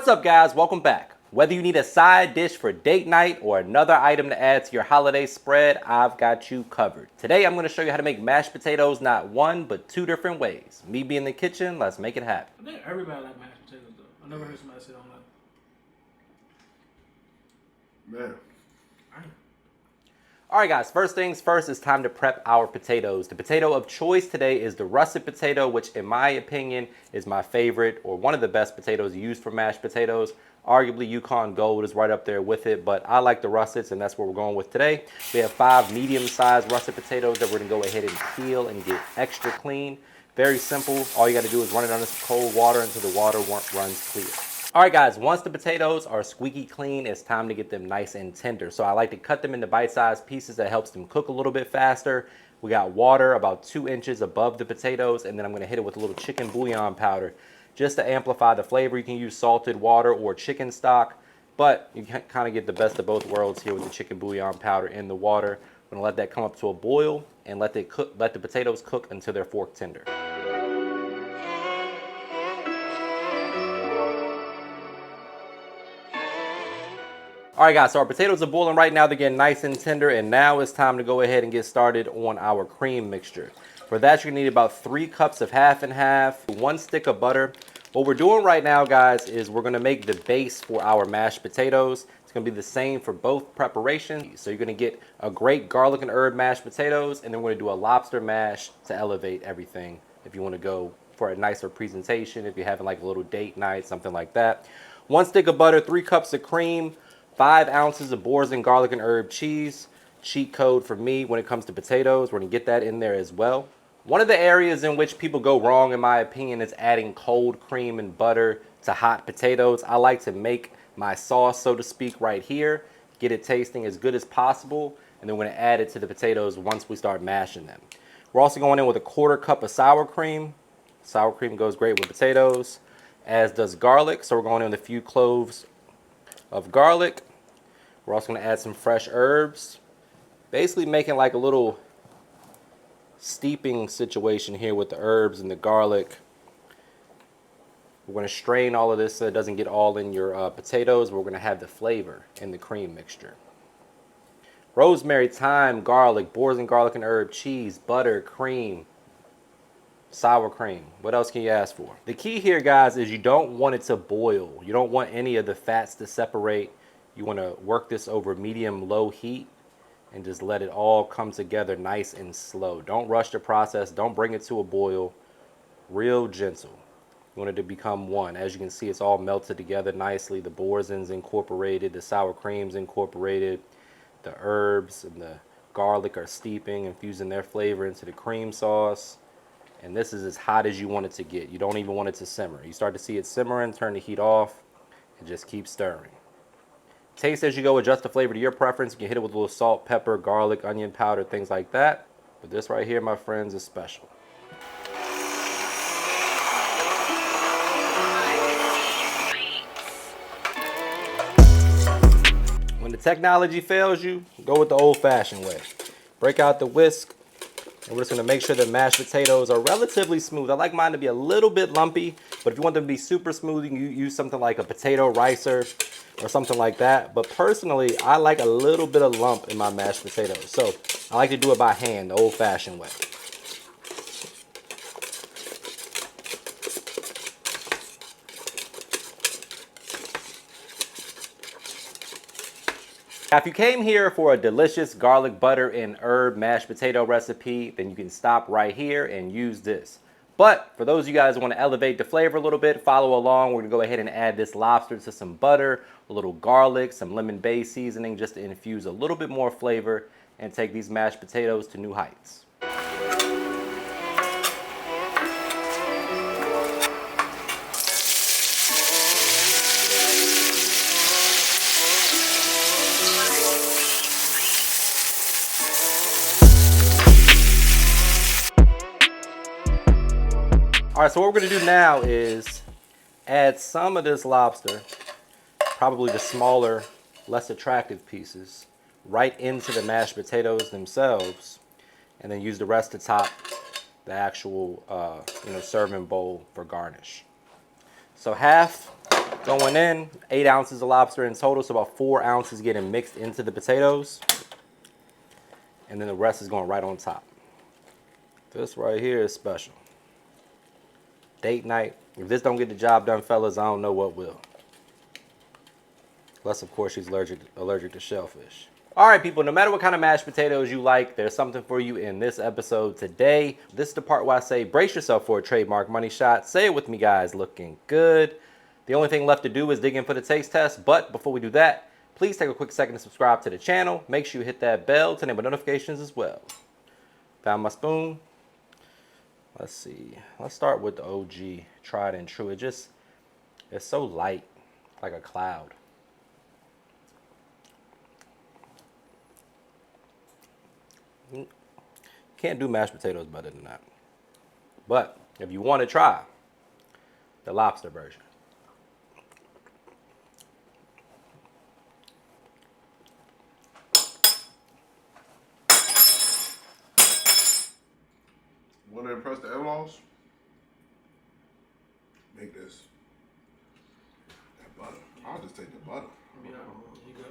What's up, guys? Welcome back. Whether you need a side dish for date night or another item to add to your holiday spread, I've got you covered. Today, I'm going to show you how to make mashed potatoes not one, but two different ways. Me being in the kitchen, let's make it happen. I think everybody like mashed potatoes, though. I never heard somebody say they don't like. Man. All right, guys, first things first, it's time to prep our potatoes. The potato of choice today is the russet potato, which in my opinion is my favorite or one of the best potatoes used for mashed potatoes. Arguably, Yukon Gold is right up there with it, but I like the russets, and that's what we're going with today. We have 5 medium-sized russet potatoes that we're gonna go ahead and peel and get extra clean. Very simple. All you gotta do is run it under some cold water until the water runs clear. All right, guys, once the potatoes are squeaky clean, it's time to get them nice and tender. So I like to cut them into bite-sized pieces that helps them cook a little bit faster. We got water about 2 inches above the potatoes, and then I'm gonna hit it with a little chicken bouillon powder just to amplify the flavor. You can use salted water or chicken stock, but you can kind of get the best of both worlds here with the chicken bouillon powder in the water. I'm gonna let that come up to a boil and let the potatoes cook until they're fork tender. All right, guys, so our potatoes are boiling right now. They're getting nice and tender, and now it's time to go ahead and get started on our cream mixture. For that, you're gonna need about 3 cups of half and half, 1 stick of butter. What we're doing right now, guys, is we're gonna make the base for our mashed potatoes. It's gonna be the same for both preparations. So you're gonna get a great garlic and herb mashed potatoes, and then we're gonna do a lobster mash to elevate everything if you wanna go for a nicer presentation, if you're having like a little date night, something like that. 1 stick of butter, 3 cups of cream, 5 ounces of Boursin garlic and herb cheese. Cheat code for me when it comes to potatoes. We're gonna get that in there as well. One of the areas in which people go wrong, in my opinion, is adding cold cream and butter to hot potatoes. I like to make my sauce, so to speak, right here, get it tasting as good as possible, and then we're gonna add it to the potatoes once we start mashing them. We're also going in with a 1/4 cup of sour cream. Sour cream goes great with potatoes, as does garlic. So we're going in with a few cloves of garlic. We're also going to add some fresh herbs, basically making like a little steeping situation here with the herbs and the garlic. We're going to strain all of this so it doesn't get all in your potatoes. We're going to have the flavor in the cream mixture. Rosemary, thyme, garlic, Boursin garlic and herb, cheese, butter, cream, sour cream. What else can you ask for? The key here, guys, is you don't want it to boil. You don't want any of the fats to separate. You want to work this over medium-low heat and just let it all come together nice and slow. Don't rush the process. Don't bring it to a boil. Real gentle. You want it to become one. As you can see, it's all melted together nicely. The Boursin's incorporated. The sour cream's incorporated. The herbs and the garlic are steeping, infusing their flavor into the cream sauce. And this is as hot as you want it to get. You don't even want it to simmer. You start to see it simmering, turn the heat off, and just keep stirring. Taste as you go, adjust the flavor to your preference. You can hit it with a little salt, pepper, garlic, onion powder, things like that. But this right here, my friends, is special. When the technology fails you, go with the old-fashioned way. Break out the whisk. And we're just gonna make sure the mashed potatoes are relatively smooth. I like mine to be a little bit lumpy, but if you want them to be super smooth, you can use something like a potato ricer or something like that. But personally, I like a little bit of lump in my mashed potatoes. So I like to do it by hand, the old-fashioned way. Now, if you came here for a delicious garlic, butter, and herb mashed potato recipe, then you can stop right here and use this. But for those of you guys who want to elevate the flavor a little bit, follow along. We're going to go ahead and add this lobster to some butter, a little garlic, some lemon bay seasoning just to infuse a little bit more flavor and take these mashed potatoes to new heights. All right, so what we're gonna do now is add some of this lobster, probably the smaller, less attractive pieces, right into the mashed potatoes themselves, and then use the rest to top the actual serving bowl for garnish. So half Going in, 8 ounces of lobster in total, so about 4 ounces getting mixed into the potatoes. And then the rest is going right on top. This right here is special. Date night. If this don't get the job done, fellas, I don't know what will. Unless, of course, she's allergic to shellfish. All right, people, no matter what kind of mashed potatoes you like, there's something for you in this episode today. This is the part where I say, brace yourself for a trademark money shot. Say it with me, guys. Looking good. The only thing left to do is dig in for the taste test. But before we do that, please take a quick second to subscribe to the channel. Make sure you hit that bell to enable notifications as well. Found my spoon. Let's see. Let's start with the OG, tried and true. It's so light, like a cloud. Can't do mashed potatoes better than that. But if you want to try the lobster version, Want to impress the in-laws? Make this. That butter. I'll just take the butter. Yeah, you go.